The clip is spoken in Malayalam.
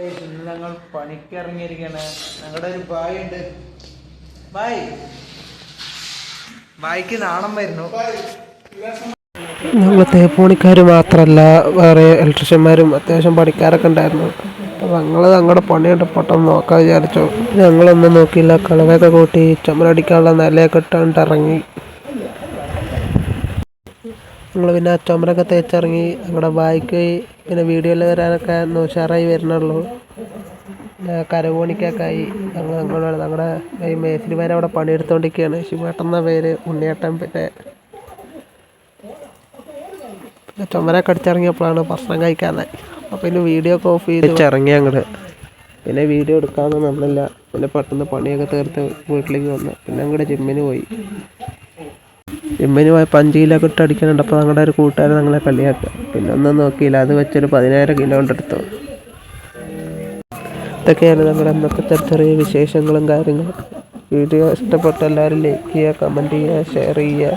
ഇന്ന് ഞങ്ങൾ പണിക്കിറങ്ങിയിരിക്കുകയാണ്. ഞങ്ങളുടെ ഒരു ബായ് ഉണ്ട്. ബായ്ക്ക് നാണം വരുന്നു. ഞങ്ങൾ തേപ്പൂണിക്കാർ മാത്രമല്ല, വേറെ ഇലക്ട്രീഷ്യന്മാരും അത്യാവശ്യം പണിക്കാരൊക്കെ ഉണ്ടായിരുന്നു. അപ്പോൾ ഞങ്ങളുടെ പണിയുണ്ട് പെട്ടെന്ന് നോക്കാൻ വിചാരിച്ചു. ഞങ്ങളൊന്നും നോക്കിയില്ല, കളവൊക്കെ കൂട്ടി ചുമരടിക്കാനുള്ള നിലയൊക്കെ ഇട്ടുകൊണ്ട് ഇറങ്ങി. ഞങ്ങൾ പിന്നെ ആ ചുമരൊക്കെ തേച്ചിറങ്ങി. ഞങ്ങളുടെ ബായ്ക്ക് പിന്നെ വീഡിയോയിൽ വരാനൊക്കെ ഉഷാറായി വരുന്നുള്ളൂ. കരകോണിക്കൊക്കെ ആയി. ഞങ്ങളുടെ ഈ മേസ്തിരിമാരെ അവിടെ പണിയെടുത്തുകൊണ്ടിരിക്കുകയാണ്. ശിവേട്ടൻ എന്ന പേര്, ഉണ്ണിയേട്ടൻ. പിന്നെ ചുമരൊക്കെ അടിച്ചിറങ്ങിയപ്പോഴാണ് ഭക്ഷണം കഴിക്കാതെ. അപ്പോൾ പിന്നെ വീഡിയോ ഒക്കെ ഓഫ് ചെയ്ത് ഇറങ്ങി അങ്ങോട്ട്. പിന്നെ വീഡിയോ എടുക്കാമെന്ന് നടന്നില്ല. പിന്നെ പെട്ടെന്ന് പണിയൊക്കെ തീർത്ത് വീട്ടിലേക്ക് വന്ന് പിന്നെ അങ്ങോട്ട് ജിമ്മിന് പോയി. ജിമ്മിന് പോയപ്പോൾ 5 കിലോ ഇട്ട് അടിക്കാനുണ്ട്. അപ്പോൾ ഞങ്ങളുടെ ഒരു കൂട്ടുകാരൻ ഞങ്ങളെ കളിയാക്കുക. പിന്നെ ഒന്നും നോക്കിയില്ല, അത് വെച്ചൊരു 10,000 കിലോ കൊണ്ടെടുത്തു. ഇതൊക്കെയാണ് ഞങ്ങളുടെ അന്നത്തെ ചെറിയ വിശേഷങ്ങളും കാര്യങ്ങളും. വീഡിയോ ഇഷ്ടപ്പെട്ട എല്ലാവരും ലൈക്ക് ചെയ്യുക, കമൻറ്റ് ചെയ്യുക, ഷെയർ ചെയ്യുക.